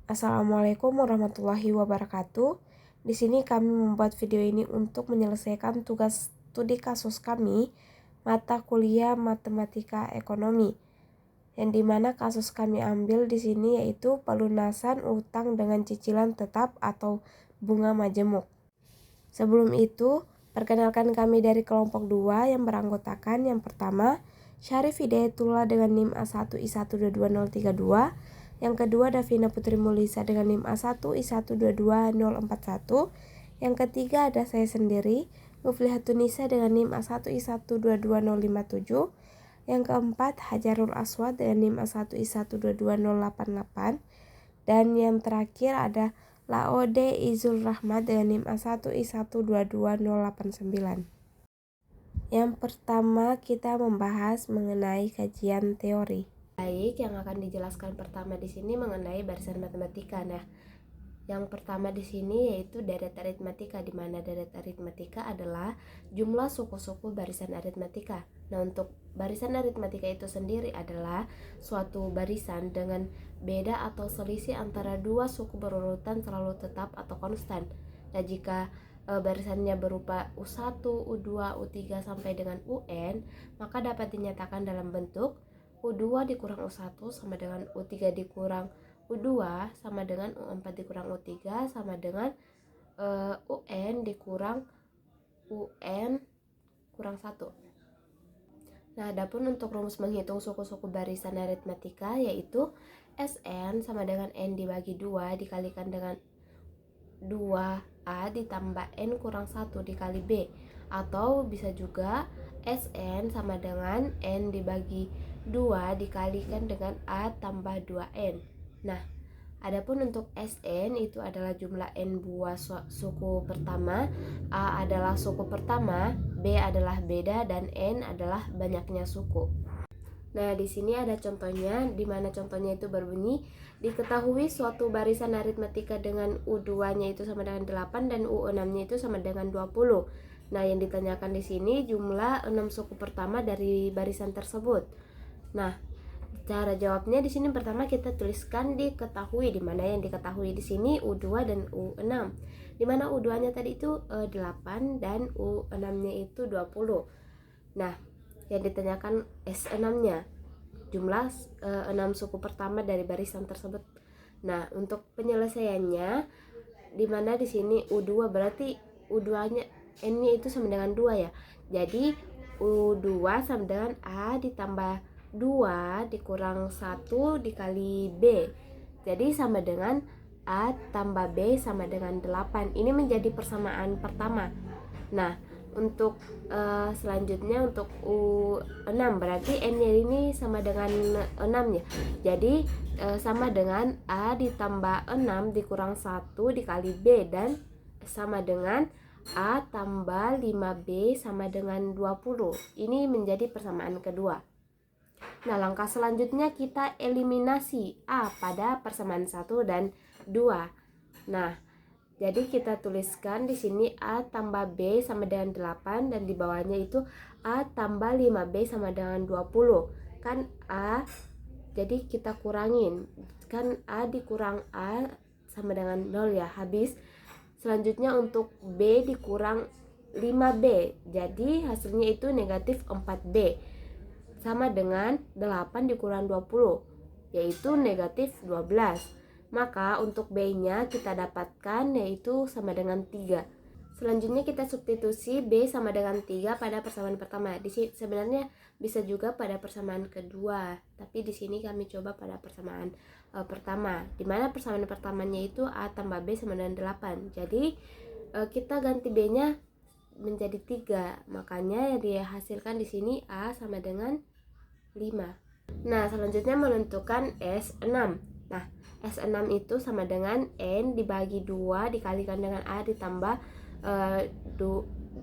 Assalamualaikum warahmatullahi wabarakatuh. Di sini kami membuat video ini untuk menyelesaikan tugas studi kasus kami mata kuliah Matematika Ekonomi. Yang dimana kasus kami ambil di sini yaitu pelunasan utang dengan cicilan tetap atau bunga majemuk. Sebelum itu, perkenalkan kami dari kelompok 2 yang beranggotakan yang pertama Syarif Hidayatullah dengan NIM A1I1222032, yang kedua Davina Putri Mulisa dengan NIM A1I1222041, yang ketiga ada saya sendiri Muflihatunisa dengan NIM A1I1222057, yang keempat Hajarul Aswad dengan NIM A1I1222088, dan yang terakhir ada Laode Izul Rahmat dengan NIM A1I1222089. Yang pertama kita membahas mengenai kajian teori. Baik, yang akan dijelaskan pertama di sini mengenai barisan matematika. Nah, yang pertama di sini yaitu deret aritmatika, di mana deret aritmatika adalah jumlah suku-suku barisan aritmatika. Nah, untuk barisan aritmatika itu sendiri adalah suatu barisan dengan beda atau selisih antara dua suku berurutan selalu tetap atau konstan. Nah, jika barisannya berupa U1, U2, U3 sampai dengan UN, maka dapat dinyatakan dalam bentuk U2 dikurang U1 sama dengan U3 dikurang U2 sama dengan U4 dikurang U3 sama dengan UN dikurang UN kurang 1. Nah, adapun untuk rumus menghitung suku-suku barisan aritmatika yaitu Sn sama dengan N dibagi 2 dikalikan dengan 2A ditambah N kurang 1 dikali B, atau bisa juga Sn sama dengan N dibagi 2 dikalikan dengan A tambah 2N. Nah, adapun untuk Sn itu adalah jumlah N buah suku pertama, A adalah suku pertama, B adalah beda, dan N adalah banyaknya suku. Nah, di sini ada contohnya, di mana contohnya itu berbunyi, diketahui suatu barisan aritmatika dengan U2-nya itu sama dengan 8 dan U6-nya itu sama dengan 20. Nah, yang ditanyakan di sini jumlah 6 suku pertama dari barisan tersebut. Nah, cara jawabnya di sini pertama kita tuliskan diketahui, di mana yang diketahui di sini U2 dan U6. Di mana U2-nya tadi itu 8 dan U6-nya itu 20. Nah, yang ditanyakan S6-nya jumlah 6 suku pertama dari barisan tersebut. Nah, untuk penyelesaiannya di mana di sini U2 berarti U2-nya N-nya itu sama dengan 2 ya. Jadi U2 sama dengan A ditambah 2 dikurang 1 dikali B. Jadi sama dengan A tambah B sama dengan 8. Ini menjadi persamaan pertama. Nah, untuk selanjutnya untuk U6 berarti N-nya ini sama dengan 6 ya. Jadi sama dengan A ditambah 6 dikurang 1 dikali B, dan sama dengan A tambah 5B sama dengan 20. Ini menjadi persamaan kedua. Nah, langkah selanjutnya kita eliminasi A pada persamaan 1 dan 2. Nah, jadi kita tuliskan di sini A tambah B sama dengan 8, dan di bawahnya itu A tambah 5B sama dengan 20. Kan A, jadi kita kurangin. Kan A dikurang A sama dengan 0 ya, habis. Selanjutnya untuk B dikurang 5B. Jadi hasilnya itu negatif 4B. Sama dengan 8 dikurang 20, yaitu negatif 12. Maka untuk B-nya kita dapatkan yaitu sama dengan 3. Selanjutnya kita substitusi B sama dengan 3 pada persamaan pertama. Di sini sebenarnya bisa juga pada persamaan kedua, tapi di sini kami coba pada persamaan pertama. Di mana persamaan pertamanya itu A tambah B sama dengan 8. Jadi kita ganti B-nya menjadi 3. Makanya yang dihasilkan di sini A sama dengan 5. Nah, selanjutnya menentukan S6. Nah, S6 itu sama dengan N dibagi 2 dikalikan dengan A ditambah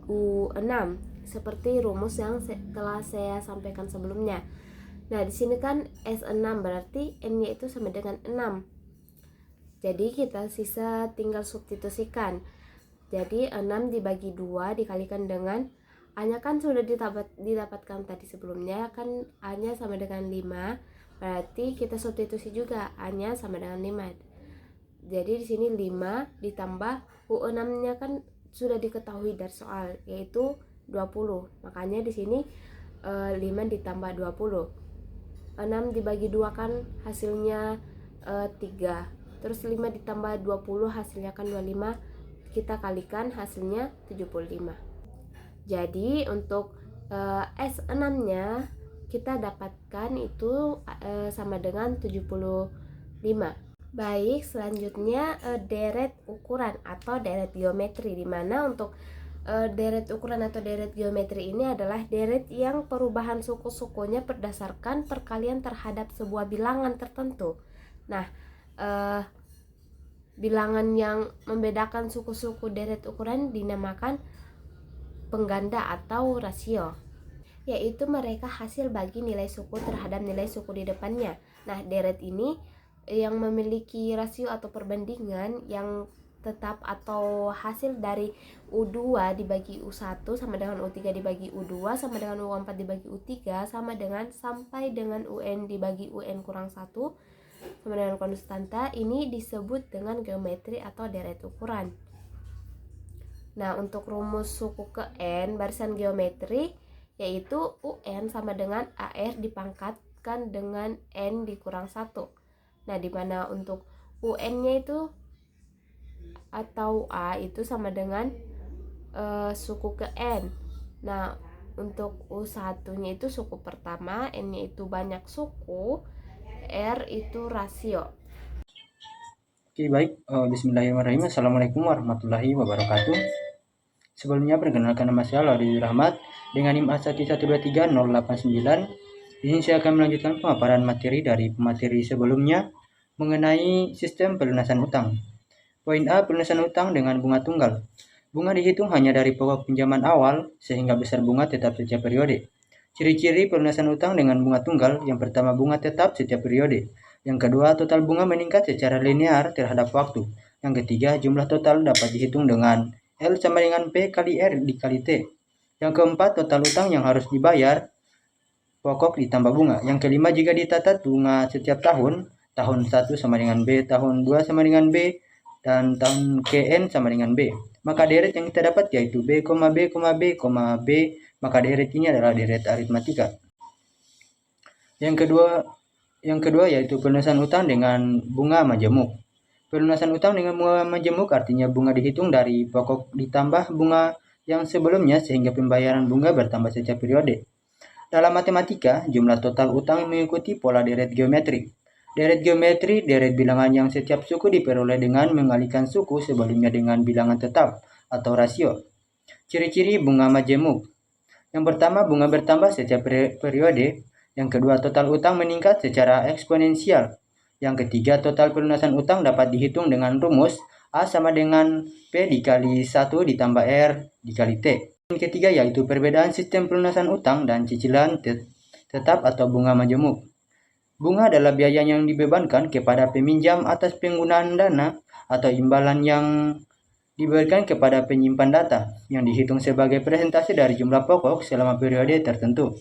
U6, seperti rumus yang telah saya sampaikan sebelumnya. Nah, di sini kan S6 berarti N-nya itu sama dengan 6. Jadi kita sisa tinggal substitusikan. Jadi 6 dibagi 2 dikalikan dengan A-nya kan sudah didapatkan tadi sebelumnya, kan A-nya sama dengan 5. Berarti kita substitusi juga A-nya sama dengan 5. Jadi di sini 5 ditambah U6-nya kan sudah diketahui dari soal, yaitu 20. Makanya di sini 5 ditambah 20. 6 dibagi 2 kan hasilnya 3. Terus 5 ditambah 20 hasilnya kan 25. Kita kalikan hasilnya 75. Jadi untuk S6-nya kita dapatkan itu sama dengan 75. Baik, selanjutnya deret ukuran atau deret geometri, di mana untuk deret ukuran atau deret geometri ini adalah deret yang perubahan suku-sukunya berdasarkan perkalian terhadap sebuah bilangan tertentu. Nah, bilangan yang membedakan suku-suku deret ukuran dinamakan pengganda atau rasio, yaitu mereka hasil bagi nilai suku terhadap nilai suku di depannya. Nah, deret ini yang memiliki rasio atau perbandingan yang tetap atau hasil dari U2 dibagi U1 sama dengan U3 dibagi U2 sama dengan U4 dibagi U3 sama dengan sampai dengan UN dibagi UN kurang 1 sama dengan konstanta, ini disebut dengan geometri atau deret ukuran. Nah, untuk rumus suku ke N barisan geometri yaitu UN sama dengan AR dipangkatkan dengan N dikurang 1. Nah, dimana untuk UN-nya itu atau A itu sama dengan suku ke N. Nah, untuk U1-nya itu suku pertama, N-nya itu banyak suku, R itu rasio. Oke, baik. Bismillahirrahmanirrahim. Assalamualaikum warahmatullahi wabarakatuh. Sebelumnya perkenalkan, nama saya Laudi Rahmat dengan NIM A1123089. Di sini saya akan melanjutkan pemaparan materi dari pemateri sebelumnya mengenai sistem pelunasan utang. Poin A, pelunasan utang dengan bunga tunggal. Bunga dihitung hanya dari pokok pinjaman awal sehingga besar bunga tetap setiap periode. Ciri-ciri pelunasan utang dengan bunga tunggal: yang pertama, bunga tetap setiap periode. Yang kedua, total bunga meningkat secara linear terhadap waktu. Yang ketiga, jumlah total dapat dihitung dengan L sama dengan P kali R dikali T. Yang keempat, total utang yang harus dibayar pokok ditambah bunga. Yang kelima, jika ditatat bunga setiap tahun, tahun 1 sama dengan B, tahun 2 sama dengan B, dan tahun KN sama dengan B, maka deret yang kita dapat yaitu B, B, B, B, maka deret ini adalah deret aritmatika. Yang kedua yaitu pelunasan utang dengan bunga majemuk. Pelunasan utang dengan bunga majemuk artinya bunga dihitung dari pokok ditambah bunga yang sebelumnya sehingga pembayaran bunga bertambah setiap periode. Dalam matematika, jumlah total utang mengikuti pola deret geometri. Deret geometri, deret bilangan yang setiap suku diperoleh dengan mengalihkan suku sebelumnya dengan bilangan tetap atau rasio. Ciri-ciri bunga majemuk. Yang pertama, bunga bertambah setiap periode. Yang kedua, total utang meningkat secara eksponensial. Yang ketiga, total pelunasan utang dapat dihitung dengan rumus A sama dengan P dikali 1 ditambah R dikali T. Yang ketiga yaitu perbedaan sistem pelunasan utang dan cicilan tetap atau bunga majemuk. Bunga adalah biaya yang dibebankan kepada peminjam atas penggunaan dana atau imbalan yang diberikan kepada penyimpan data yang dihitung sebagai persentase dari jumlah pokok selama periode tertentu.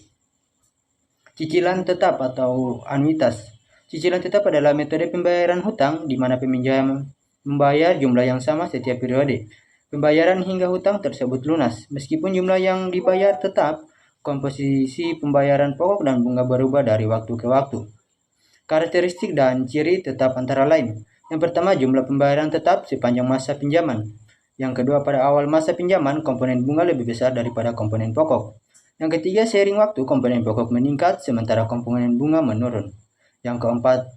Cicilan tetap atau anuitas. Cicilan tetap adalah metode pembayaran hutang di mana peminjam membayar jumlah yang sama setiap periode. Pembayaran hingga hutang tersebut lunas. Meskipun jumlah yang dibayar tetap, komposisi pembayaran pokok dan bunga berubah dari waktu ke waktu. Karakteristik dan ciri tetap antara lain. Yang pertama, jumlah pembayaran tetap sepanjang masa pinjaman. Yang kedua, pada awal masa pinjaman, komponen bunga lebih besar daripada komponen pokok. Yang ketiga, seiring waktu, komponen pokok meningkat sementara komponen bunga menurun. Yang keempat,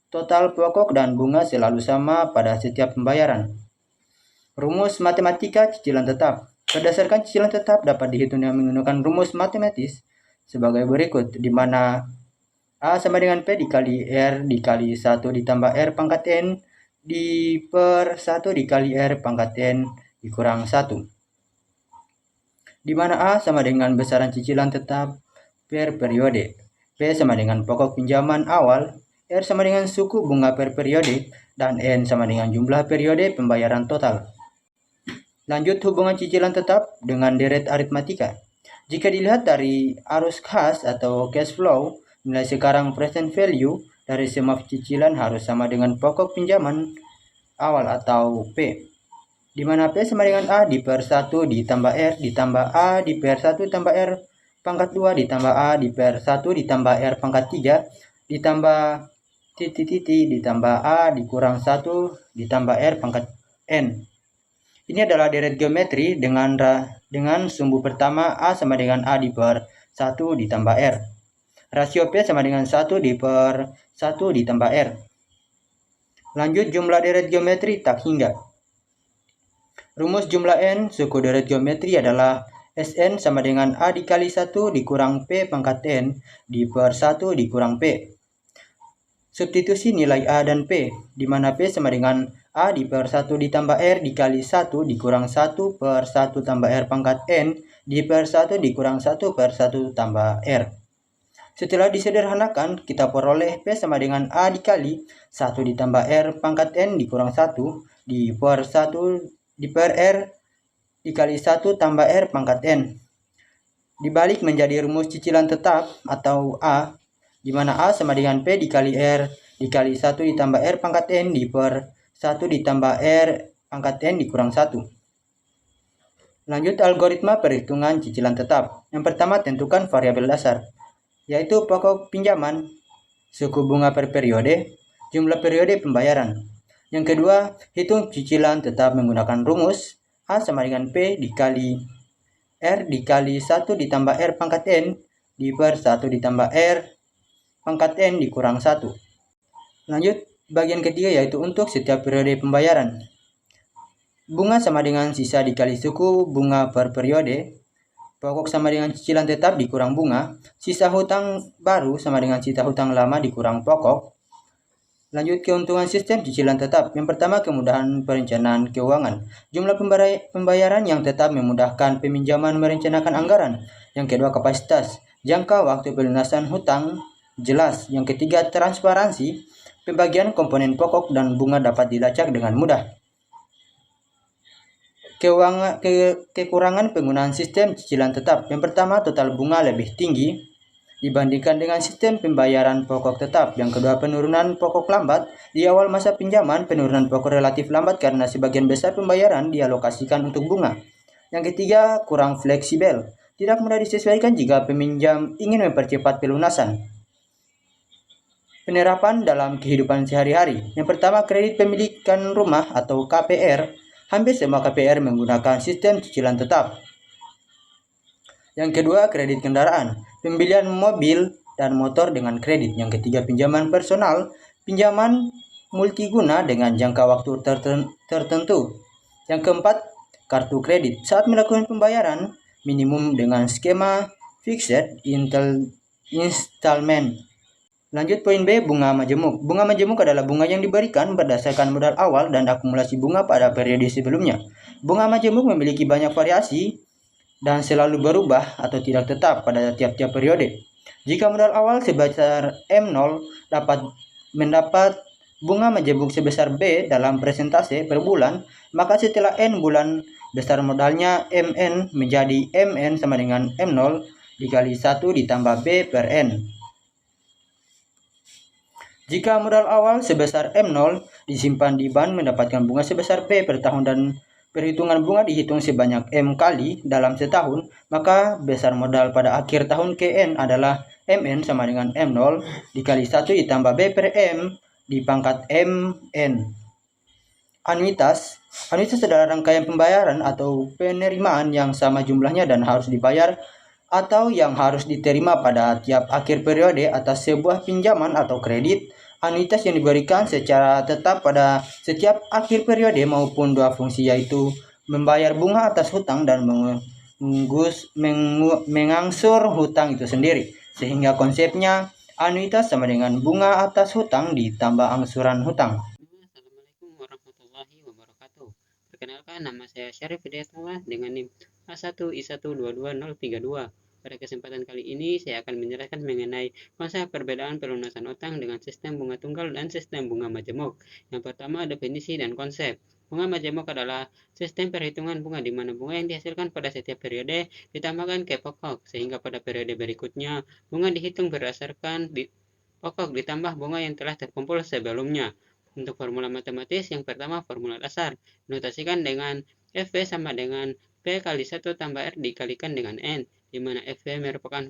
total pokok dan bunga selalu sama pada setiap pembayaran. Rumus matematika cicilan tetap. Berdasarkan cicilan tetap dapat dihitung dengan menggunakan rumus matematis sebagai berikut, di mana A sama dengan P dikali R dikali 1 ditambah R pangkat N di per 1 dikali R pangkat N dikurang 1. Di mana A sama dengan besaran cicilan tetap per periode, P sama dengan pokok pinjaman awal, R sama dengan suku bunga per periode, dan N sama dengan jumlah periode pembayaran total. Lanjut hubungan cicilan tetap dengan deret aritmatika. Jika dilihat dari arus kas atau cash flow, nilai sekarang present value dari semua cicilan harus sama dengan pokok pinjaman awal atau P, di mana P sama dengan A di per 1 ditambah R ditambah A di per 1 tambah R pangkat 2 ditambah A di per 1 ditambah R pangkat 3 ditambah titik ditambah A dikurang 1 ditambah R pangkat N. Ini adalah deret geometri dengan sumbu pertama A sama dengan A di per 1 ditambah R. Rasio P sama dengan 1 di per 1 ditambah R. Lanjut, jumlah deret geometri tak hingga. Rumus jumlah N suku deret geometri adalah Sn sama dengan A dikali 1 dikurang P pangkat N di per 1 dikurang P. Substitusi nilai A dan P, di mana P sama dengan A di per 1 ditambah R dikali 1 dikurang 1 per 1 tambah R pangkat N di per 1 dikurang 1 per 1 tambah R. Setelah disederhanakan, kita peroleh P sama dengan A dikali 1 ditambah R pangkat N dikurang 1 di per 1 di per R dikali 1 tambah R pangkat N. Dibalik menjadi rumus cicilan tetap atau A, di mana A sama dengan P dikali R dikali 1 ditambah R pangkat N di per 1 ditambah R pangkat N dikurang 1. Lanjut, algoritma perhitungan cicilan tetap. Yang pertama, tentukan variabel dasar, yaitu pokok pinjaman, suku bunga per periode, jumlah periode pembayaran. Yang kedua, hitung cicilan tetap menggunakan rumus A sama dengan P dikali R dikali 1 ditambah R pangkat N di per 1 ditambah R pangkat N dikurang 1. Lanjut, bagian ketiga yaitu untuk setiap periode pembayaran. Bunga sama dengan sisa dikali suku bunga per periode, pokok sama dengan cicilan tetap dikurang bunga, sisa hutang baru sama dengan sisa hutang lama dikurang pokok. Lanjut, keuntungan sistem cicilan tetap. Yang pertama, kemudahan perencanaan keuangan. Jumlah pembayaran yang tetap memudahkan peminjaman merencanakan anggaran. Yang kedua, kapasitas. Jangka waktu pelunasan hutang jelas. Yang ketiga, transparansi. Pembagian komponen pokok dan bunga dapat dilacak dengan mudah. Kekurangan penggunaan sistem cicilan tetap. Yang pertama, total bunga lebih tinggi dibandingkan dengan sistem pembayaran pokok tetap. Yang kedua, penurunan pokok lambat. Di awal masa pinjaman, penurunan pokok relatif lambat karena sebagian besar pembayaran dialokasikan untuk bunga. Yang ketiga, kurang fleksibel. Tidak mudah disesuaikan jika peminjam ingin mempercepat pelunasan. Penerapan dalam kehidupan sehari-hari. Yang pertama, kredit pemilikan rumah atau KPR. Hampir semua KPR menggunakan sistem cicilan tetap. Yang kedua, kredit kendaraan, pembelian mobil dan motor dengan kredit. Yang ketiga, pinjaman personal, pinjaman multiguna dengan jangka waktu tertentu. Yang keempat, kartu kredit. Saat melakukan pembayaran minimum dengan skema fixed installment. Lanjut, poin B, bunga majemuk. Bunga majemuk adalah bunga yang diberikan berdasarkan modal awal dan akumulasi bunga pada periode sebelumnya. Bunga majemuk memiliki banyak variasi dan selalu berubah atau tidak tetap pada tiap-tiap periode. Jika modal awal sebesar M0 dapat mendapat bunga majemuk sebesar B dalam persentase per bulan, maka setelah N bulan besar modalnya MN menjadi MN sama dengan M0 dikali 1 ditambah B per N. Jika modal awal sebesar M0 disimpan di bank mendapatkan bunga sebesar B per tahun dan perhitungan bunga dihitung sebanyak M kali dalam setahun, maka besar modal pada akhir tahun KN adalah MN sama dengan M0 dikali 1 ditambah B per M di pangkat MN. Anuitas. Anuitas adalah rangkaian pembayaran atau penerimaan yang sama jumlahnya dan harus dibayar atau yang harus diterima pada tiap akhir periode atas sebuah pinjaman atau kredit. Anuitas yang diberikan secara tetap pada setiap akhir periode maupun dua fungsi, yaitu membayar bunga atas hutang dan mengangsur hutang itu sendiri. Sehingga konsepnya anuitas sama dengan bunga atas hutang ditambah angsuran hutang. Assalamualaikum warahmatullahi wabarakatuh. Perkenalkan, nama saya Syarif Hidayatullah dengan NIM A1I1222032. Pada kesempatan kali ini saya akan menjelaskan mengenai konsep perbedaan pelunasan utang dengan sistem bunga tunggal dan sistem bunga majemuk. Yang pertama, definisi dan konsep. Bunga majemuk adalah sistem perhitungan bunga di mana bunga yang dihasilkan pada setiap periode ditambahkan ke pokok, sehingga pada periode berikutnya bunga dihitung berdasarkan pokok ditambah bunga yang telah terkumpul sebelumnya. Untuk formula matematis, yang pertama formula dasar, dinotasikan dengan FV sama dengan P kali 1 tambah R dikalikan dengan N, di mana FV merupakan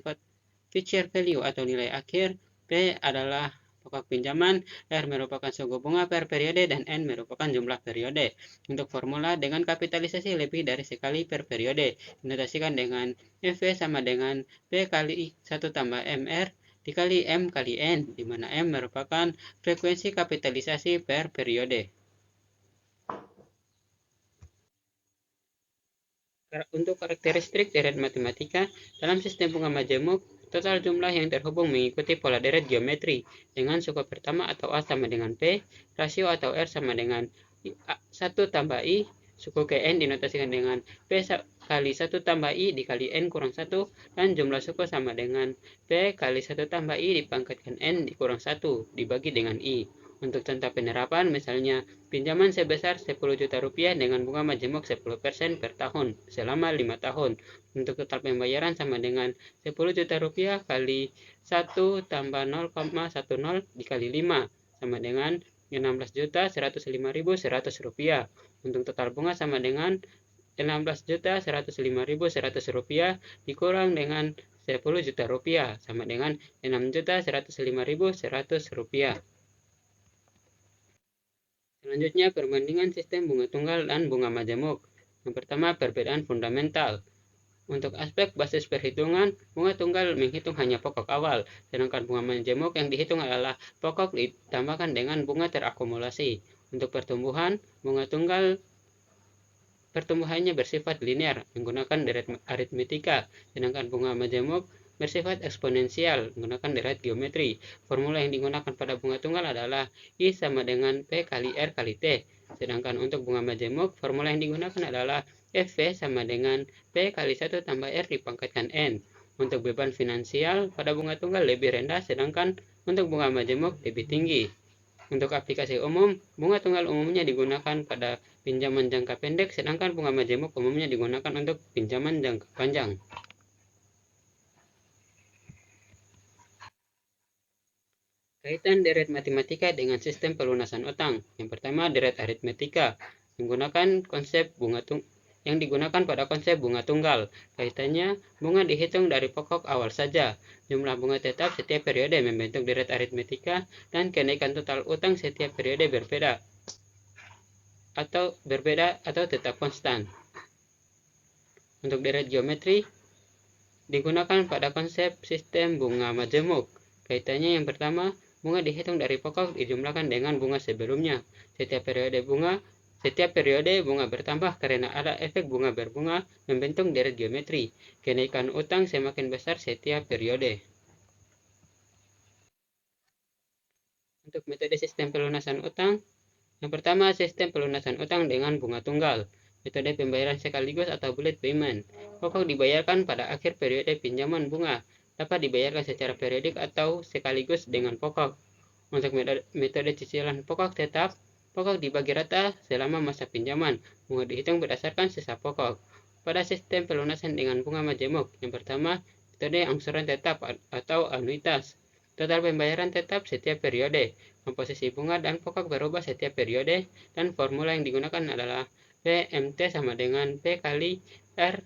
future value atau nilai akhir, P adalah pokok pinjaman, R merupakan suku bunga per periode, dan N merupakan jumlah periode. Untuk formula dengan kapitalisasi lebih dari sekali per periode, dinotasikan dengan FV sama dengan P kali 1 tambah MR dikali M kali N, di mana M merupakan frekuensi kapitalisasi per periode. Untuk karakteristik deret matematika, dalam sistem bunga majemuk, total jumlah yang terhubung mengikuti pola deret geometri dengan suku pertama atau A sama dengan P, rasio atau R sama dengan 1 tambah I, suku Kn dinotasikan dengan P kali 1 tambah I dikali N kurang 1, dan jumlah suku sama dengan P kali 1 tambah I dipangkatkan N dikurang 1 dibagi dengan I. Untuk contoh penerapan, misalnya pinjaman sebesar 10 juta rupiah dengan bunga majemuk 10% per tahun selama 5 tahun. Untuk total pembayaran sama dengan 10 juta rupiah kali 1 tambah 0,10 dikali 5 sama dengan 16.105.100 rupiah. Untuk total bunga sama dengan 16.105.100 rupiah dikurang dengan 10 juta rupiah sama dengan 6.105.100 rupiah. Selanjutnya, perbandingan sistem bunga tunggal dan bunga majemuk. Yang pertama, perbedaan fundamental. Untuk aspek basis perhitungan, bunga tunggal menghitung hanya pokok awal, sedangkan bunga majemuk yang dihitung adalah pokok ditambahkan dengan bunga terakumulasi. Untuk pertumbuhan, bunga tunggal pertumbuhannya bersifat linear menggunakan deret aritmetika, sedangkan bunga majemuk bersifat eksponensial menggunakan deret geometri. Formula yang digunakan pada bunga tunggal adalah I sama dengan P kali R kali T. Sedangkan untuk bunga majemuk, formula yang digunakan adalah FV sama dengan P kali 1 tambah R dipangkatkan N. Untuk beban finansial pada bunga tunggal lebih rendah, sedangkan untuk bunga majemuk lebih tinggi. Untuk aplikasi umum, bunga tunggal umumnya digunakan pada pinjaman jangka pendek, sedangkan bunga majemuk umumnya digunakan untuk pinjaman jangka panjang. Kaitan deret matematika dengan sistem pelunasan utang. Yang pertama, deret aritmetika menggunakan konsep bunga yang digunakan pada konsep bunga tunggal. Kaitannya, bunga dihitung dari pokok awal saja. Jumlah bunga tetap setiap periode membentuk deret aritmetika, dan kenaikan total utang setiap periode berbeda atau tetap konstan. Untuk deret geometri digunakan pada konsep sistem bunga majemuk. Kaitannya yang pertama, bunga dihitung dari pokok dijumlahkan dengan bunga sebelumnya. Setiap periode bunga bertambah karena ada efek bunga berbunga membentuk deret geometri. Kenaikan utang semakin besar setiap periode. Untuk metode sistem pelunasan utang, yang pertama, sistem pelunasan utang dengan bunga tunggal. Metode pembayaran sekaligus atau bullet payment. Pokok dibayarkan pada akhir periode pinjaman bunga. Dapat dibayarkan secara periodik atau sekaligus dengan pokok. Untuk metode cicilan pokok tetap, pokok dibagi rata selama masa pinjaman. Bunga dihitung berdasarkan sisa pokok. Pada sistem pelunasan dengan bunga majemuk, yang pertama, metode angsuran tetap atau anuitas. Total pembayaran tetap setiap periode. Komposisi bunga dan pokok berubah setiap periode, dan formula yang digunakan adalah PMT sama dengan P kali R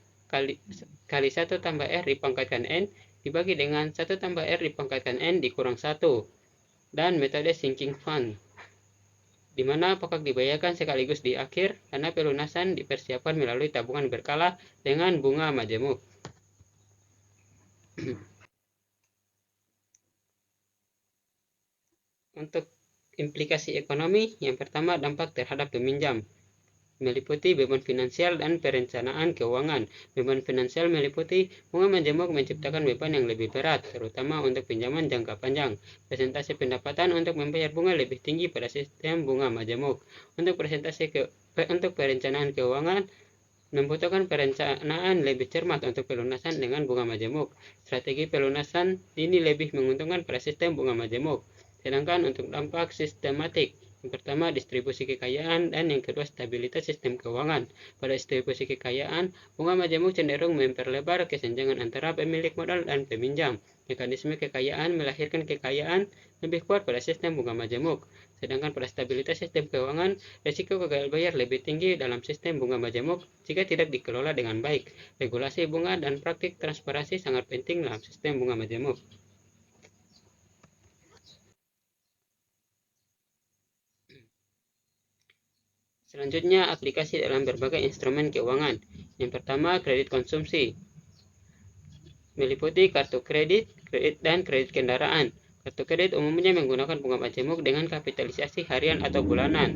kali 1 tambah R dipangkatkan N dibagi dengan 1 tambah R dipangkatkan N dikurang 1. Dan metode sinking fund, di mana pokok dibayarkan sekaligus di akhir karena pelunasan dipersiapkan melalui tabungan berkala dengan bunga majemuk. Untuk implikasi ekonomi, yang pertama dampak terhadap peminjam. Meliputi beban finansial dan perencanaan keuangan. Beban finansial meliputi bunga majemuk menciptakan beban yang lebih berat, terutama untuk pinjaman jangka panjang. Presentasi pendapatan untuk membayar bunga lebih tinggi pada sistem bunga majemuk. Untuk perencanaan keuangan membutuhkan perencanaan lebih cermat untuk pelunasan dengan bunga majemuk. Strategi pelunasan ini lebih menguntungkan pada sistem bunga majemuk. Sedangkan untuk dampak sistematik, yang pertama, distribusi kekayaan, dan yang kedua, stabilitas sistem keuangan. Pada distribusi kekayaan, bunga majemuk cenderung memperlebar kesenjangan antara pemilik modal dan peminjam. Mekanisme kekayaan melahirkan kekayaan lebih kuat pada sistem bunga majemuk. Sedangkan pada stabilitas sistem keuangan, risiko gagal bayar lebih tinggi dalam sistem bunga majemuk jika tidak dikelola dengan baik. Regulasi bunga dan praktik transparansi sangat penting dalam sistem bunga majemuk. Selanjutnya, aplikasi dalam berbagai instrumen keuangan. Yang pertama, kredit konsumsi. Meliputi kartu kredit, dan kredit kendaraan. Kartu kredit umumnya menggunakan bunga majemuk dengan kapitalisasi harian atau bulanan.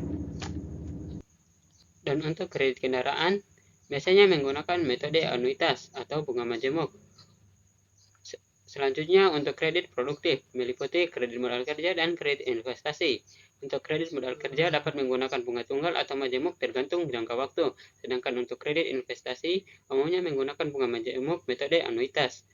Dan untuk kredit kendaraan, biasanya menggunakan metode anuitas atau bunga majemuk. Selanjutnya, untuk kredit produktif, meliputi kredit modal kerja dan kredit investasi. Untuk kredit modal kerja dapat menggunakan bunga tunggal atau majemuk tergantung jangka waktu. Sedangkan untuk kredit investasi, umumnya menggunakan bunga majemuk metode anuitas.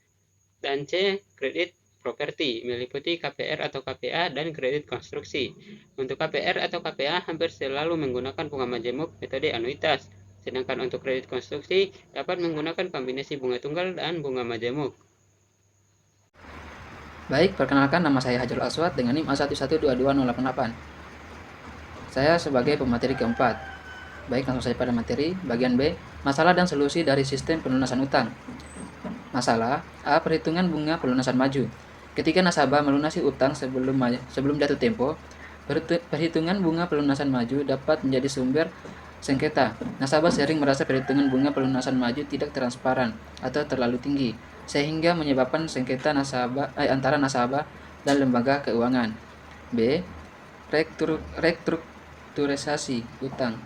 Dan C, kredit properti, meliputi KPR atau KPA dan kredit konstruksi. Untuk KPR atau KPA hampir selalu menggunakan bunga majemuk metode anuitas. Sedangkan untuk kredit konstruksi dapat menggunakan kombinasi bunga tunggal dan bunga majemuk. Baik, perkenalkan nama saya Hajrul Aswad dengan NIM A1122088. Saya sebagai pemateri keempat. Baik, langsung saja pada materi. Bagian B, masalah dan solusi dari sistem pelunasan utang. Masalah A. Perhitungan bunga pelunasan maju. Ketika nasabah melunasi utang sebelum jatuh tempo, perhitungan bunga pelunasan maju dapat menjadi sumber sengketa. Nasabah sering merasa perhitungan bunga pelunasan maju tidak transparan atau terlalu tinggi, sehingga menyebabkan sengketa antara nasabah dan lembaga keuangan. B. Restrukturisasi utang.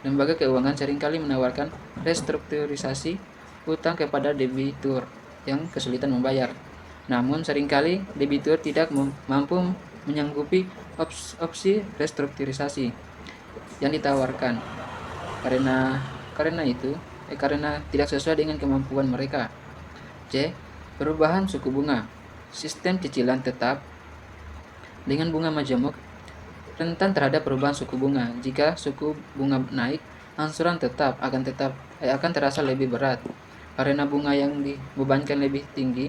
Lembaga keuangan seringkali menawarkan restrukturisasi utang kepada debitur yang kesulitan membayar. Namun seringkali debitur tidak mampu menyanggupi opsi restrukturisasi yang ditawarkan karena tidak sesuai dengan kemampuan mereka. C. Perubahan suku bunga. Sistem cicilan tetap dengan bunga majemuk rentan terhadap perubahan suku bunga. Jika suku bunga naik, angsuran tetap akan terasa lebih berat karena bunga yang dibebankan lebih tinggi.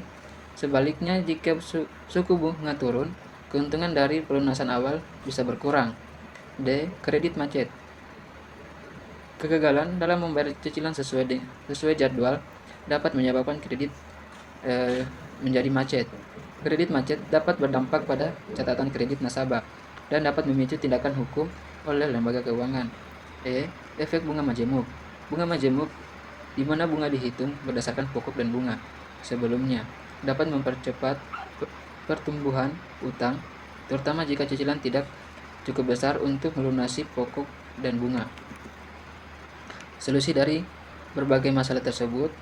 Sebaliknya, jika suku bunga turun, keuntungan dari pelunasan awal bisa berkurang. D. Kredit macet. Kegagalan dalam membayar cicilan sesuai jadwal dapat menyebabkan kredit menjadi macet. Kredit macet dapat berdampak pada catatan kredit nasabah dan dapat memicu tindakan hukum oleh lembaga keuangan. E. Efek bunga majemuk. Bunga majemuk, di mana bunga dihitung berdasarkan pokok dan bunga sebelumnya, dapat mempercepat pertumbuhan utang, terutama jika cicilan tidak cukup besar untuk melunasi pokok dan bunga. Solusi dari berbagai masalah tersebut: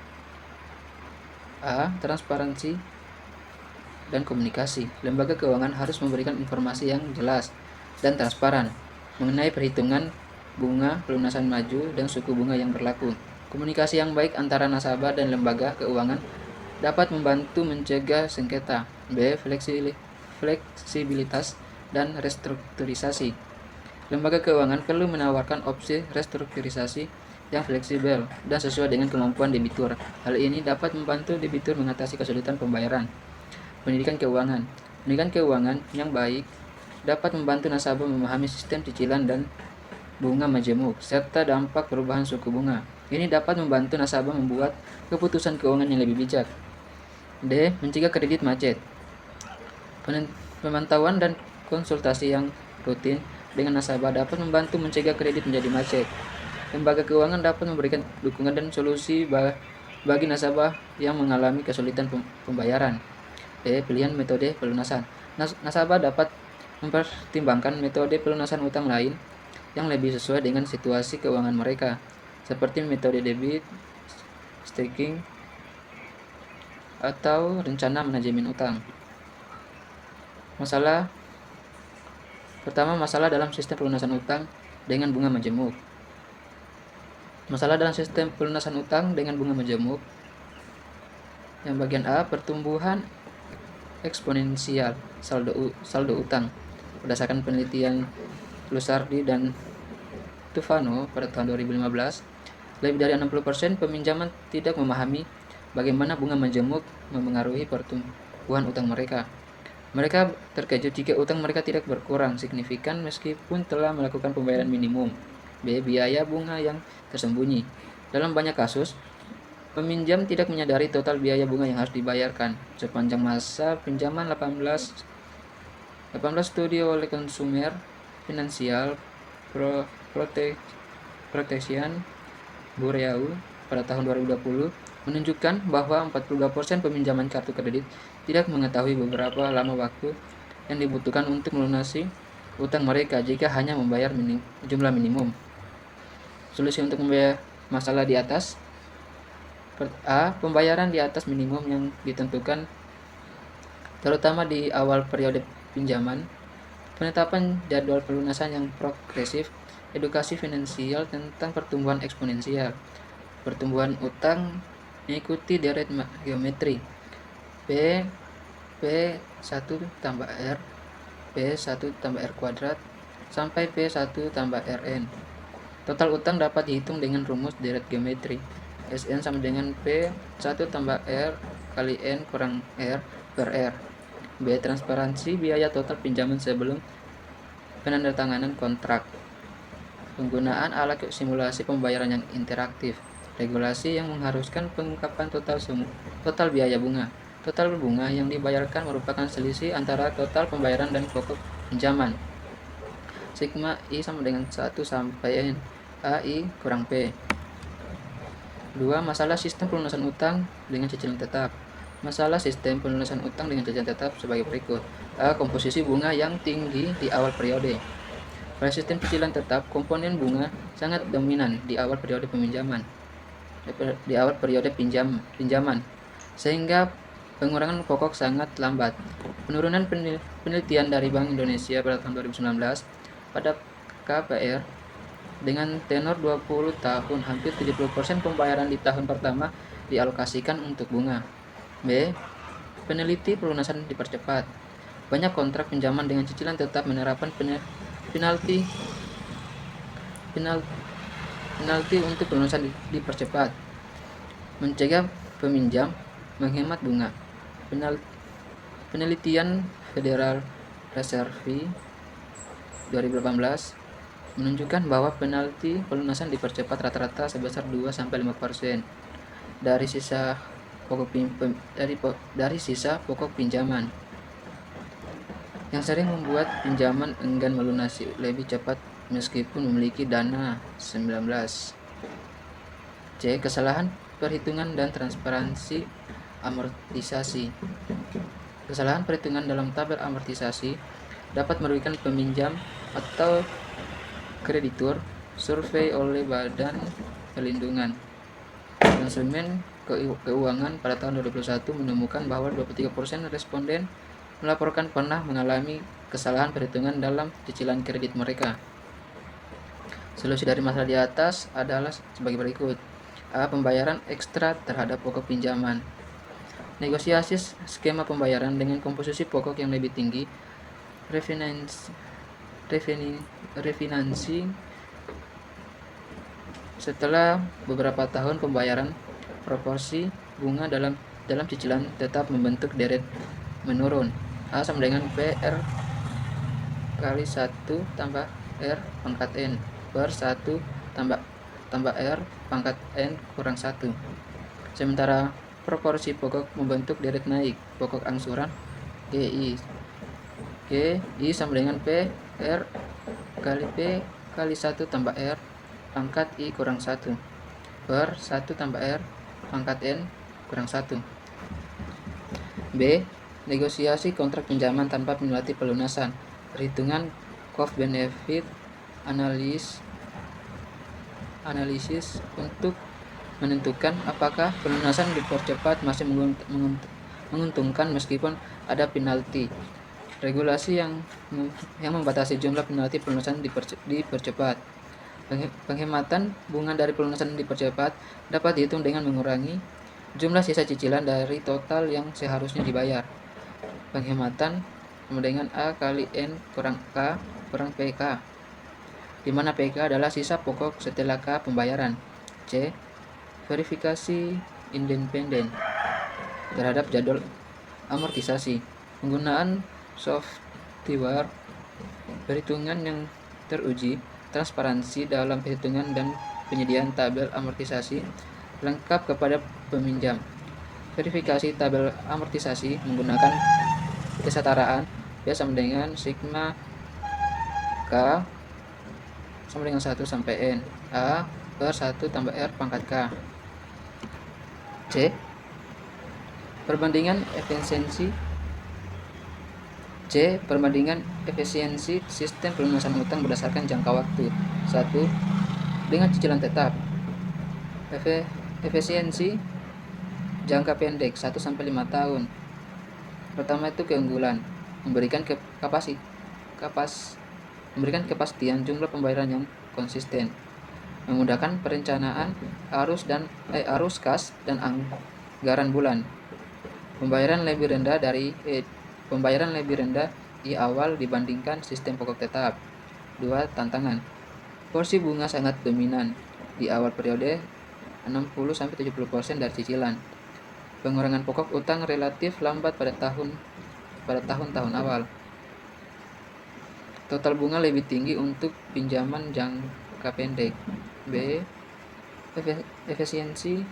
A. Transparansi dan komunikasi. Lembaga keuangan harus memberikan informasi yang jelas dan transparan mengenai perhitungan bunga pelunasan maju dan suku bunga yang berlaku. Komunikasi yang baik antara nasabah dan lembaga keuangan dapat membantu mencegah sengketa. B. Fleksibilitas dan restrukturisasi. Lembaga keuangan perlu menawarkan opsi restrukturisasi yang fleksibel dan sesuai dengan kemampuan debitur. Hal ini dapat membantu debitur mengatasi kesulitan pembayaran. Pendidikan keuangan. Pendidikan keuangan yang baik dapat membantu nasabah memahami sistem cicilan dan bunga majemuk serta dampak perubahan suku bunga. Ini dapat membantu nasabah membuat keputusan keuangan yang lebih bijak. D. Mencegah kredit macet. Pemantauan dan konsultasi yang rutin dengan nasabah dapat membantu mencegah kredit menjadi macet. Lembaga keuangan dapat memberikan dukungan dan solusi bagi nasabah yang mengalami kesulitan pembayaran. D. Pilihan metode pelunasan. Nasabah dapat mempertimbangkan metode pelunasan utang lain yang lebih sesuai dengan situasi keuangan mereka, seperti metode debit, staking, atau rencana manajemen utang. Pertama, masalah dalam sistem pelunasan utang dengan bunga majemuk. Masalah dalam sistem pelunasan utang dengan bunga majemuk. Yang bagian A, pertumbuhan eksponensial saldo utang. Berdasarkan penelitian Lusardi dan Tufano pada tahun 2015, lebih dari 60% peminjaman tidak memahami bagaimana bunga majemuk memengaruhi pertumbuhan utang mereka. Mereka terkejut jika utang mereka tidak berkurang signifikan meskipun telah melakukan pembayaran minimum. B. Biaya bunga yang tersembunyi. Dalam banyak kasus, peminjam tidak menyadari total biaya bunga yang harus dibayarkan. Sepanjang masa pinjaman 18 studi oleh Consumer Financial Protection Bureau pada tahun 2020 menunjukkan bahwa 42% peminjaman kartu kredit tidak mengetahui beberapa lama waktu yang dibutuhkan untuk melunasi utang mereka jika hanya membayar jumlah minimum. Solusi untuk membayar masalah di atas: A. Pembayaran di atas minimum yang ditentukan terutama di awal periode pinjaman, penetapan jadwal pelunasan yang progresif, edukasi finansial tentang pertumbuhan eksponensial, pertumbuhan utang mengikuti deret geometri, P1 tambah R, P1 tambah R kuadrat, sampai P1 tambah Rn. Total utang dapat dihitung dengan rumus deret geometri. Sn sama dengan P1 tambah R kali N kurang R per R. B. Transparansi biaya total pinjaman sebelum penandatanganan kontrak. Penggunaan alat simulasi pembayaran yang interaktif. Regulasi yang mengharuskan pengungkapan total biaya bunga. Total bunga yang dibayarkan merupakan selisih antara total pembayaran dan pokok pinjaman. Sigma I sama dengan 1 sampai N. AI kurang P. 2. Masalah sistem pelunasan utang dengan cicilan tetap. Masalah sistem pelunasan utang dengan cicilan tetap sebagai berikut. A. Komposisi bunga yang tinggi di awal periode. Pada sistem cicilan tetap, komponen bunga sangat dominan di awal periode pinjaman, sehingga pengurangan pokok sangat lambat. Penurunan penelitian dari Bank Indonesia pada tahun 2019 pada KPR dengan tenor 20 tahun, hampir 70% pembayaran di tahun pertama dialokasikan untuk bunga. B. Peneliti pelunasan dipercepat. Banyak kontrak pinjaman dengan cicilan tetap menerapkan penalti untuk pelunasan dipercepat, mencegah peminjam menghemat bunga. Penelitian Federal Reserve 2018 menunjukkan bahwa penalti pelunasan dipercepat rata-rata sebesar 2-5% dari sisa pokok pinjaman, yang sering membuat pinjaman enggan melunasi lebih cepat meskipun memiliki dana 19. C. Kesalahan perhitungan dan transparansi amortisasi. Kesalahan perhitungan dalam tabel amortisasi dapat merugikan peminjam atau kreditur. Survei oleh Badan Perlindungan Konsumen Keuangan pada tahun 2021 menemukan bahwa 23% responden melaporkan pernah mengalami kesalahan perhitungan dalam cicilan kredit mereka. Solusi dari masalah di atas adalah sebagai berikut. A. Pembayaran ekstra terhadap pokok pinjaman. Negosiasi skema pembayaran dengan komposisi pokok yang lebih tinggi. Refinansi setelah beberapa tahun pembayaran, proporsi bunga dalam cicilan tetap membentuk deret menurun. A sama dengan PR kali 1 tambah R pangkat N per 1 tambah R pangkat N kurang 1. Sementara proporsi pokok membentuk deret naik. Pokok angsuran GI sama dengan PR kali P kali 1 tambah R pangkat I kurang 1 per 1 tambah R pangkat N kurang 1. B. Negosiasi kontrak pinjaman tanpa penalti pelunasan. Perhitungan cost benefit analisis untuk menentukan apakah pelunasan dipercepat masih menguntungkan meskipun ada penalti. Regulasi yang membatasi jumlah penalti pelunasan dipercepat. Penghematan bunga dari pelunasan dipercepat dapat dihitung dengan mengurangi jumlah sisa cicilan dari total yang seharusnya dibayar. Penghematan sama dengan A kali N kurang K kurang PK, di mana PK adalah sisa pokok setelah K pembayaran. C. Verifikasi independen terhadap jadwal amortisasi. Penggunaan software perhitungan yang teruji, transparansi dalam perhitungan dan penyediaan tabel amortisasi lengkap kepada peminjam. Verifikasi tabel amortisasi menggunakan kesetaraan B sama dengan sigma K sama dengan 1 sampai N A per 1 tambah R pangkat K. C. Perbandingan efisiensi sistem pelunasan utang berdasarkan jangka waktu. 1. Dengan cicilan tetap. Efisiensi jangka pendek 1 sampai 5 tahun. Pertama itu keunggulan, memberikan kepastian jumlah pembayaran yang konsisten, memudahkan perencanaan arus kas dan anggaran bulan. Pembayaran lebih rendah di awal dibandingkan sistem pokok tetap. 2. Tantangan. Porsi bunga sangat dominan di awal periode 60-70% dari cicilan. Pengurangan pokok utang relatif lambat pada tahun-tahun awal. Total bunga lebih tinggi untuk pinjaman jangka pendek. B. Efisiensi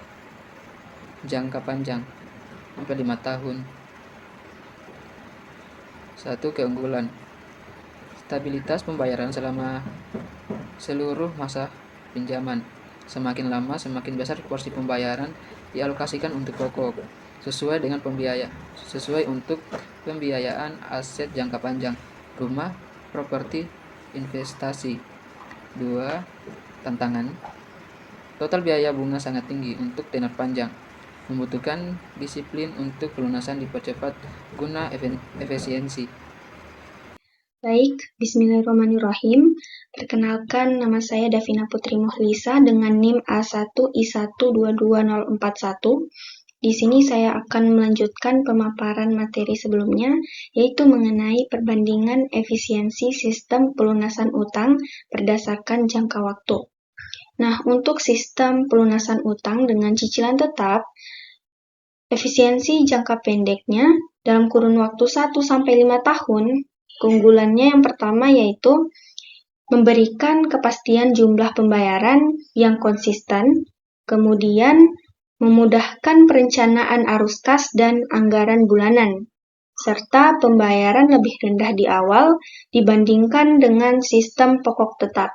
jangka panjang sampai 5 tahun. 1. Keunggulan. Stabilitas pembayaran selama seluruh masa pinjaman. Semakin lama semakin besar porsi pembayaran dialokasikan untuk pokok sesuai untuk pembiayaan aset jangka panjang, rumah, properti, investasi. 2. Tantangan. Total biaya bunga sangat tinggi untuk tenor panjang, membutuhkan disiplin untuk pelunasan dipercepat guna efisiensi. Baik, bismillahirrahmanirrahim. Perkenalkan, nama saya Davina Putri Muhlisa dengan NIM A1I1222041. Di sini saya akan melanjutkan pemaparan materi sebelumnya, yaitu mengenai perbandingan efisiensi sistem pelunasan utang berdasarkan jangka waktu. Nah, untuk sistem pelunasan utang dengan cicilan tetap, efisiensi jangka pendeknya dalam kurun waktu 1-5 tahun, keunggulannya yang pertama yaitu memberikan kepastian jumlah pembayaran yang konsisten, kemudian memudahkan perencanaan arus kas dan anggaran bulanan, serta pembayaran lebih rendah di awal dibandingkan dengan sistem pokok tetap.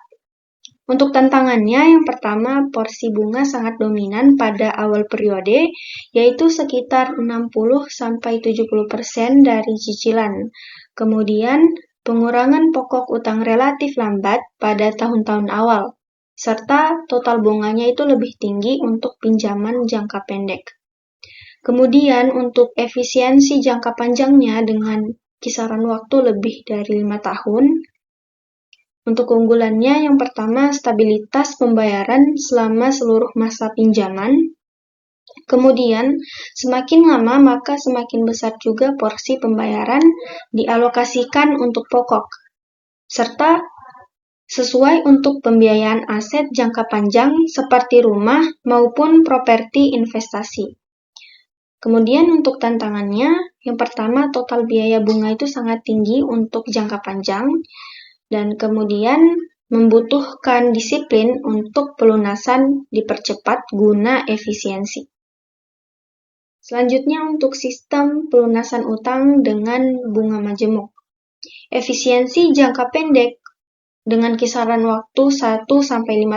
Untuk tantangannya, yang pertama, porsi bunga sangat dominan pada awal periode, yaitu sekitar 60-70% dari cicilan. Kemudian, pengurangan pokok utang relatif lambat pada tahun-tahun awal, serta total bunganya itu lebih tinggi untuk pinjaman jangka pendek. Kemudian, untuk efisiensi jangka panjangnya dengan kisaran waktu lebih dari 5 tahun, untuk keunggulannya yang pertama stabilitas pembayaran selama seluruh masa pinjaman. Kemudian, semakin lama maka semakin besar juga porsi pembayaran dialokasikan untuk pokok, serta sesuai untuk pembiayaan aset jangka panjang seperti rumah maupun properti investasi. Kemudian untuk tantangannya, yang pertama total biaya bunga itu sangat tinggi untuk jangka panjang, dan kemudian membutuhkan disiplin untuk pelunasan dipercepat guna efisiensi. Selanjutnya untuk sistem pelunasan utang dengan bunga majemuk. Efisiensi jangka pendek dengan kisaran waktu 1-5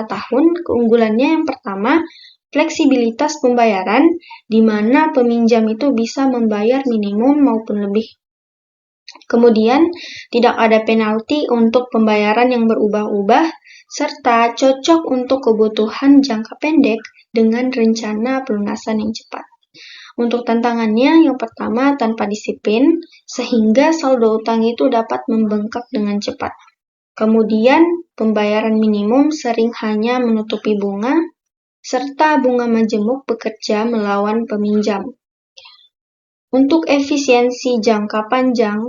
tahun, keunggulannya yang pertama, fleksibilitas pembayaran di mana peminjam itu bisa membayar minimum maupun lebih. Kemudian, tidak ada penalti untuk pembayaran yang berubah-ubah, serta cocok untuk kebutuhan jangka pendek dengan rencana pelunasan yang cepat. Untuk tantangannya, yang pertama tanpa disiplin, sehingga saldo utang itu dapat membengkak dengan cepat. Kemudian, pembayaran minimum sering hanya menutupi bunga, serta bunga majemuk bekerja melawan peminjam. Untuk efisiensi jangka panjang,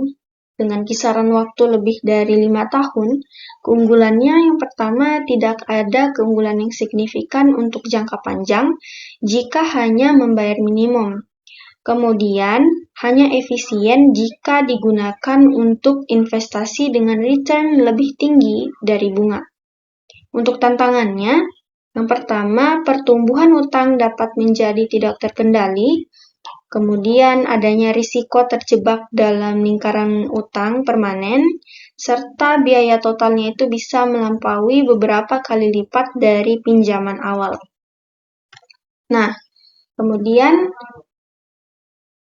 dengan kisaran waktu lebih dari 5 tahun, keunggulannya yang pertama tidak ada keunggulan yang signifikan untuk jangka panjang jika hanya membayar minimum. Kemudian, hanya efisien jika digunakan untuk investasi dengan return lebih tinggi dari bunga. Untuk tantangannya, yang pertama, pertumbuhan utang dapat menjadi tidak terkendali. Kemudian adanya risiko terjebak dalam lingkaran utang permanen, serta biaya totalnya itu bisa melampaui beberapa kali lipat dari pinjaman awal. Nah, kemudian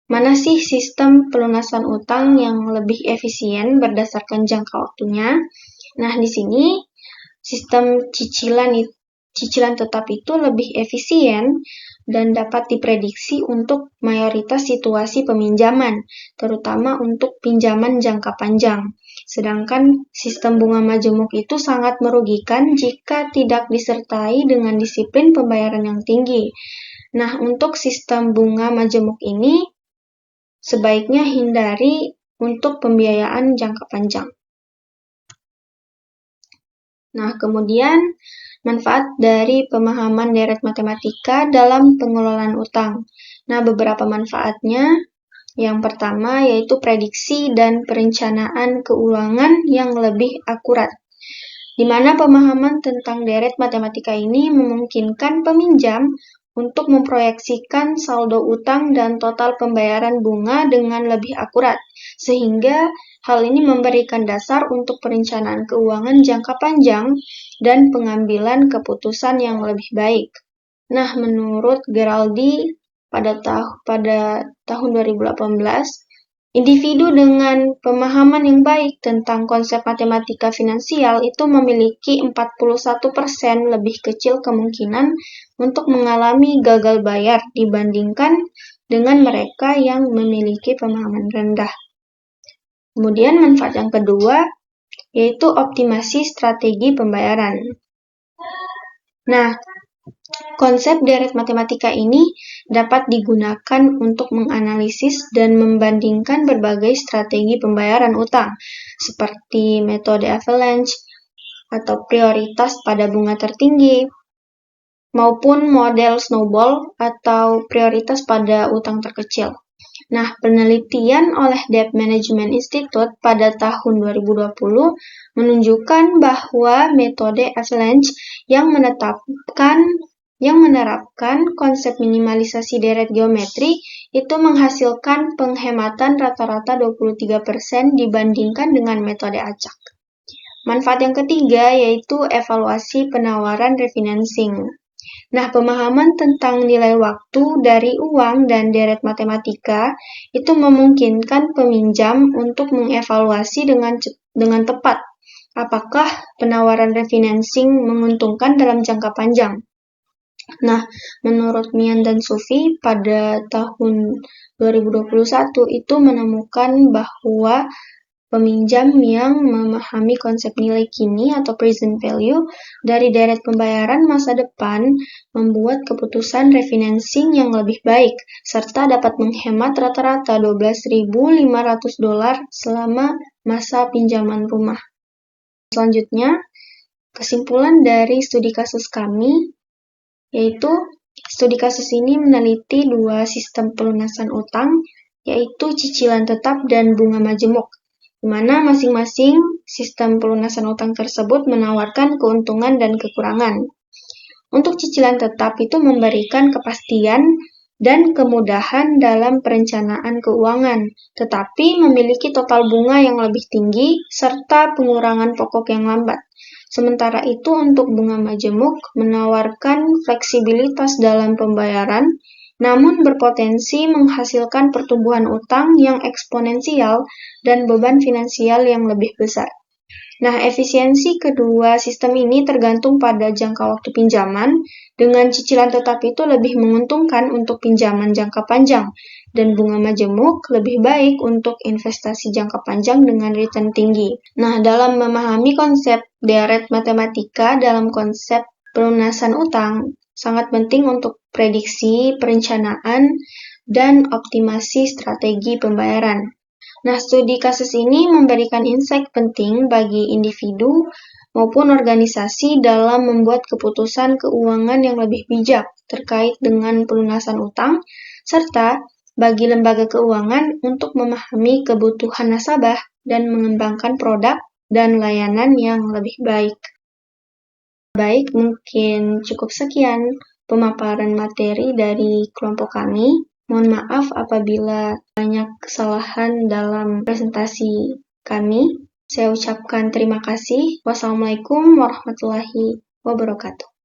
mana sih sistem pelunasan utang yang lebih efisien berdasarkan jangka waktunya? Nah, di sini sistem cicilan tetap itu lebih efisien dan dapat diprediksi untuk mayoritas situasi peminjaman, terutama untuk pinjaman jangka panjang. Sedangkan sistem bunga majemuk itu sangat merugikan jika tidak disertai dengan disiplin pembayaran yang tinggi. Nah, untuk sistem bunga majemuk ini sebaiknya hindari untuk pembiayaan jangka panjang. Nah, kemudian manfaat dari pemahaman deret matematika dalam pengelolaan utang. Nah, beberapa manfaatnya, yang pertama yaitu prediksi dan perencanaan keuangan yang lebih akurat, di mana pemahaman tentang deret matematika ini memungkinkan peminjam untuk memproyeksikan saldo utang dan total pembayaran bunga dengan lebih akurat, sehingga hal ini memberikan dasar untuk perencanaan keuangan jangka panjang dan pengambilan keputusan yang lebih baik. Nah, menurut Geraldi pada tahun 2018, individu dengan pemahaman yang baik tentang konsep matematika finansial itu memiliki 41% lebih kecil kemungkinan untuk mengalami gagal bayar dibandingkan dengan mereka yang memiliki pemahaman rendah. Kemudian manfaat yang kedua yaitu optimasi strategi pembayaran. Nah, konsep deret matematika ini dapat digunakan untuk menganalisis dan membandingkan berbagai strategi pembayaran utang, seperti metode avalanche atau prioritas pada bunga tertinggi, maupun model snowball atau prioritas pada utang terkecil. Nah, penelitian oleh Debt Management Institute pada tahun 2020 menunjukkan bahwa metode avalanche yang menerapkan konsep minimalisasi deret geometri itu menghasilkan penghematan rata-rata 23% dibandingkan dengan metode acak. Manfaat yang ketiga yaitu evaluasi penawaran refinancing. Nah, pemahaman tentang nilai waktu dari uang dan deret matematika itu memungkinkan peminjam untuk mengevaluasi dengan tepat apakah penawaran refinancing menguntungkan dalam jangka panjang. Nah, menurut Mian dan Sufi pada tahun 2021 itu menemukan bahwa peminjam yang memahami konsep nilai kini atau present value dari deret pembayaran masa depan membuat keputusan refinancing yang lebih baik, serta dapat menghemat rata-rata $12.500 selama masa pinjaman rumah. Selanjutnya, kesimpulan dari studi kasus kami, yaitu studi kasus ini meneliti dua sistem pelunasan utang, yaitu cicilan tetap dan bunga majemuk, di mana masing-masing sistem pelunasan utang tersebut menawarkan keuntungan dan kekurangan. Untuk cicilan tetap itu memberikan kepastian dan kemudahan dalam perencanaan keuangan, tetapi memiliki total bunga yang lebih tinggi serta pengurangan pokok yang lambat. Sementara itu untuk bunga majemuk menawarkan fleksibilitas dalam pembayaran, namun berpotensi menghasilkan pertumbuhan utang yang eksponensial dan beban finansial yang lebih besar. Nah, efisiensi kedua sistem ini tergantung pada jangka waktu pinjaman, dengan cicilan tetap itu lebih menguntungkan untuk pinjaman jangka panjang, dan bunga majemuk lebih baik untuk investasi jangka panjang dengan return tinggi. Nah, dalam memahami konsep deret matematika dalam konsep pelunasan utang, sangat penting untuk prediksi, perencanaan, dan optimasi strategi pembayaran. Nah, studi kasus ini memberikan insight penting bagi individu maupun organisasi dalam membuat keputusan keuangan yang lebih bijak terkait dengan pelunasan utang, serta bagi lembaga keuangan untuk memahami kebutuhan nasabah dan mengembangkan produk dan layanan yang lebih baik. Baik, mungkin cukup sekian pemaparan materi dari kelompok kami. Mohon maaf apabila banyak kesalahan dalam presentasi kami. Saya ucapkan terima kasih. Wassalamualaikum warahmatullahi wabarakatuh.